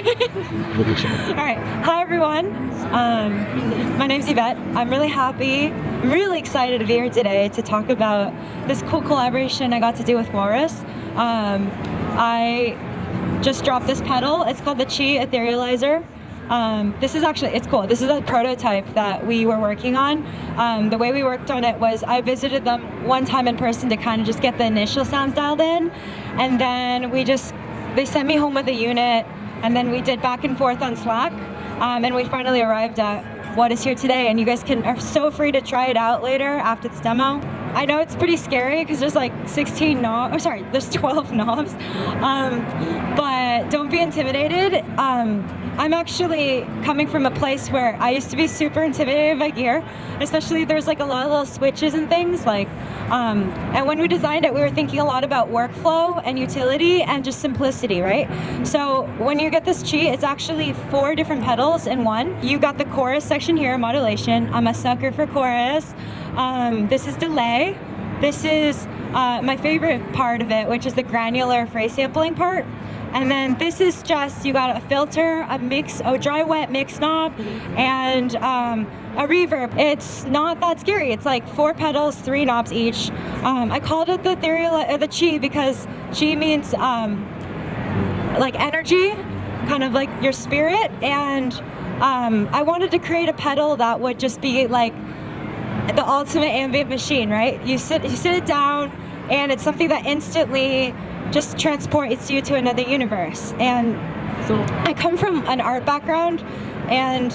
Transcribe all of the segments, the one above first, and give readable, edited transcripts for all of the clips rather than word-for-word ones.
All right. Hi, everyone. My name's Yvette. I'm really happy. I'm really excited to be here today to talk about this cool collaboration I got to do with Walrus. I just dropped this pedal. It's called the Qi Etherealizer. This is actually, it's cool. This is a prototype that we were working on. The way we worked on it was I visited them one time in person to kind of just get the initial sounds dialed in. And then they sent me home with a unit, and then we did back and forth on Slack. And we finally arrived at what is here today, and you guys are so free to try it out later after this demo. I know it's pretty scary because there's like 16 knobs, oh sorry, there's 12 knobs, but don't be intimidated. I'm actually coming from a place where I used to be super intimidated by gear, especially there's like a lot of little switches and things like, and when we designed it, we were thinking a lot about workflow and utility and just simplicity, right? So when you get this Qi, it's actually 4 different pedals in one. You got the chorus section here, modulation. I'm a sucker for chorus. This is delay. This is my favorite part of it, which is the granular phrase sampling part. And then this is just, you got a filter, a dry wet mix knob, and a reverb. It's not that scary. It's like 4 pedals, 3 knobs each. I called it the Qi because Qi means like energy, kind of like your spirit. And I wanted to create a pedal that would just be like the ultimate ambient machine, right? You sit it down, and it's something that instantly just transports you to another universe. And so I come from an art background, and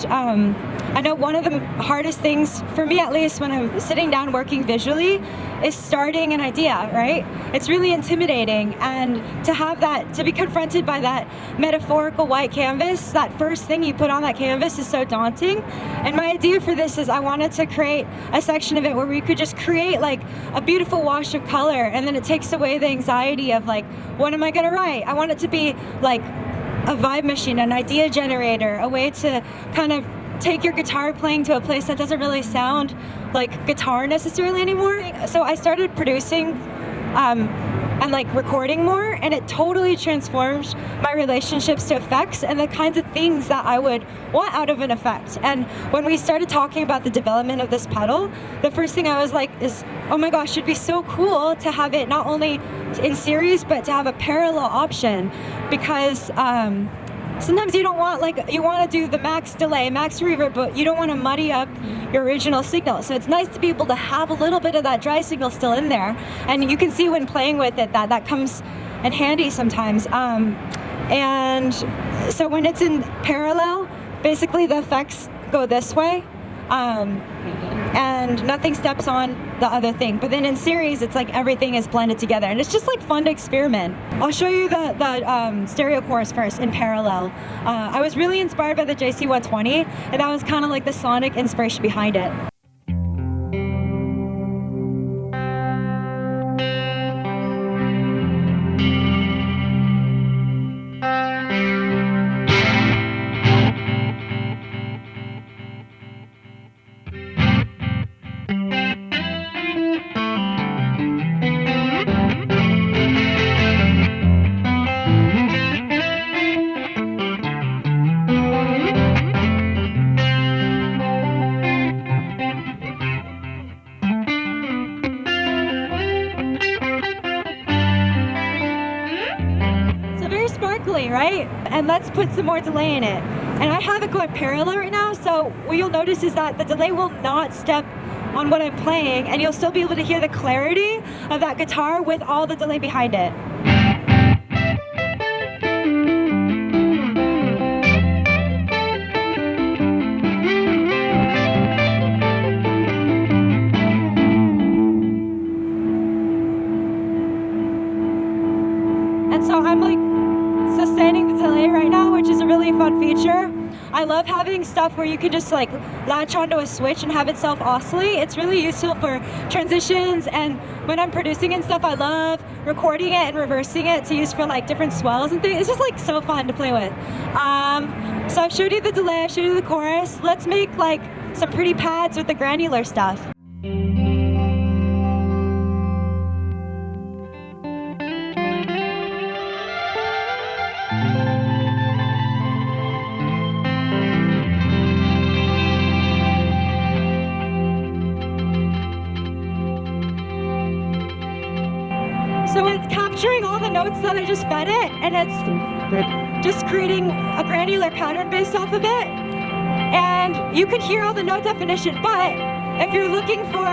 I know one of the hardest things, for me at least, when I'm sitting down working visually, is starting an idea, right? It's really intimidating, and to be confronted by that metaphorical white canvas, that first thing you put on that canvas is so daunting. And my idea for this is I wanted to create a section of it where we could just create like a beautiful wash of color, and then it takes away the anxiety of like, what am I gonna write? I want it to be like a vibe machine, an idea generator, a way to kind of take your guitar playing to a place that doesn't really sound like guitar necessarily anymore. So I started producing and like recording more, and it totally transformed my relationships to effects and the kinds of things that I would want out of an effect. And when we started talking about the development of this pedal, the first thing I was like is, oh my gosh, it'd be so cool to have it not only in series, but to have a parallel option, because sometimes you don't want, like, you want to do the max delay, max reverb, but you don't want to muddy up your original signal. So it's nice to be able to have a little bit of that dry signal still in there. And you can see when playing with it that comes in handy sometimes. And so when it's in parallel, basically the effects go this way. And nothing steps on the other thing. But then in series, it's like everything is blended together, and it's just like fun to experiment. I'll show you the stereo chorus first in parallel. I was really inspired by the JC120, and that was kind of like the sonic inspiration behind it. Sparkly, right? And let's put some more delay in it. And I have it going parallel right now, so what you'll notice is that the delay will not step on what I'm playing, and you'll still be able to hear the clarity of that guitar with all the delay behind it. And so I'm like sustaining the delay right now, which is a really fun feature. I love having stuff where you can just like latch onto a switch and have it self-oscillate. It's really useful for transitions, and when I'm producing and stuff, I love recording it and reversing it to use for like different swells and things. It's just like so fun to play with. So I've showed you the delay, I've showed you the chorus. Let's make like some pretty pads with the granular stuff. notes that I just fed it, and it's just creating a granular pattern based off of it. And you can hear all the note definition, but if you're looking for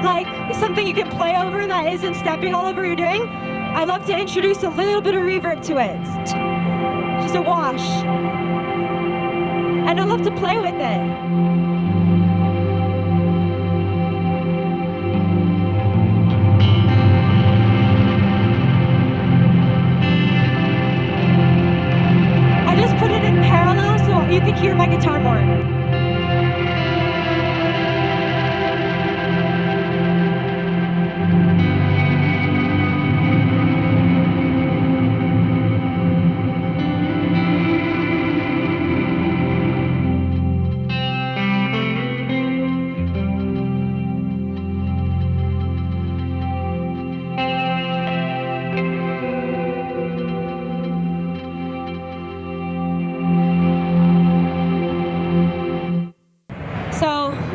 like something you can play over that isn't stepping all over what you're doing, I love to introduce a little bit of reverb to it. Just a wash. And I love to play with it. You can hear my guitar more.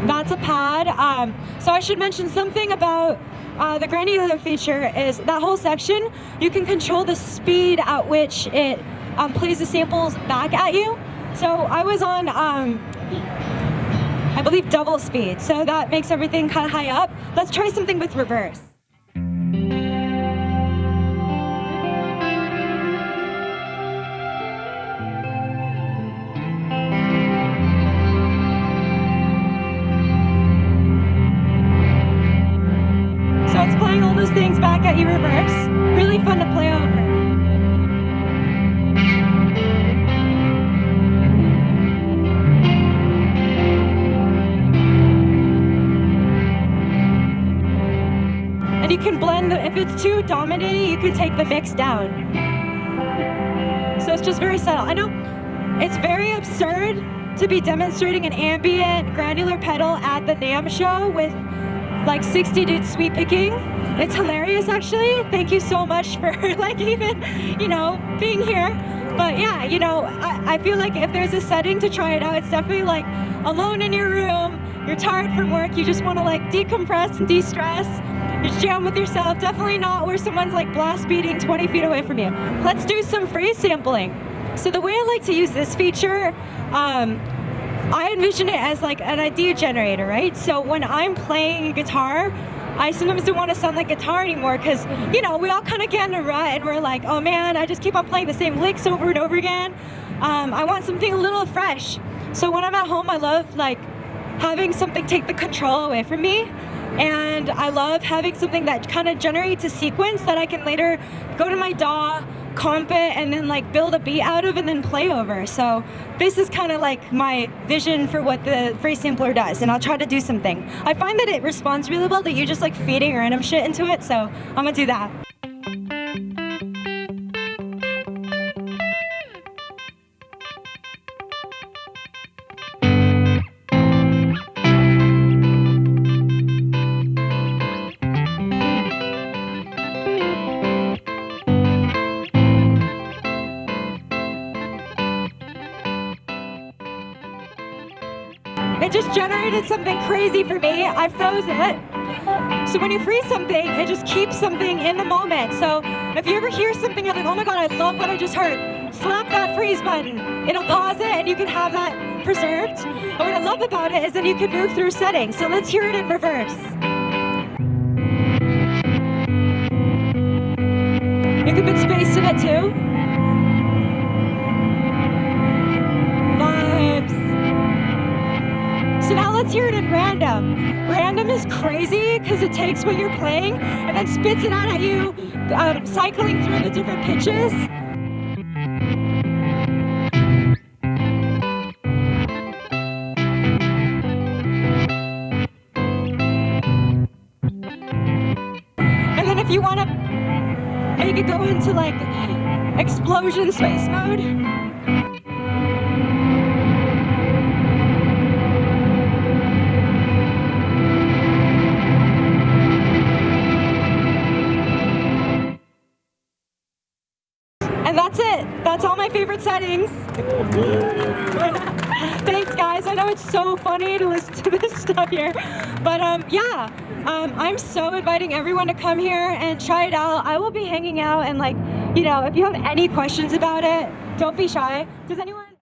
That's a pad. So I should mention something about the granular feature is that whole section, you can control the speed at which it plays the samples back at you. So I was on, I believe, double speed. So that makes everything kind of high up. Let's try something with reverse. All those things back at you reverse. Really fun to play over. And you can blend, if it's too dominating, you can take the mix down. So it's just very subtle. I know it's very absurd to be demonstrating an ambient granular pedal at the NAMM show with like 60 dudes sweep picking. It's hilarious, actually. Thank you so much for like even, you know, being here. But yeah, you know, I feel like if there's a setting to try it out, it's definitely like alone in your room, you're tired from work, you just want to like decompress and de-stress, you jam with yourself. Definitely not where someone's like blast beating 20 feet away from you. Let's do some phrase sampling. So the way I like to use this feature, I envision it as like an idea generator, right? So when I'm playing guitar, I sometimes don't want to sound like guitar anymore because, you know, we all kind of get in a rut and we're like, oh man, I just keep on playing the same licks over and over again. I want something a little fresh. So when I'm at home, I love like having something take the control away from me. And I love having something that kind of generates a sequence that I can later go to my DAW, comp it, and then like build a beat out of and then play over. So this is kind of like my vision for what the phrase sampler does, and I'll try to do something. I find that it responds really well that you're just like feeding random shit into it, so I'm gonna do that. It just generated something crazy for me. I froze it. So when you freeze something, it just keeps something in the moment. So if you ever hear something you're like, oh my God, I love what I just heard, slap that freeze button. It'll pause it and you can have that preserved. And what I love about it is then you can move through settings. So let's hear it in reverse. You can put space in it too. So now let's hear it in random. Random is crazy because it takes what you're playing and then spits it out at you, cycling through the different pitches. And then if you want to make it go into like explosion space mode, and that's it. That's all my favorite settings. Thanks, guys. I know it's so funny to listen to this stuff here, but yeah, I'm so inviting everyone to come here and try it out. I will be hanging out, and like, you know, if you have any questions about it, don't be shy. Does anyone?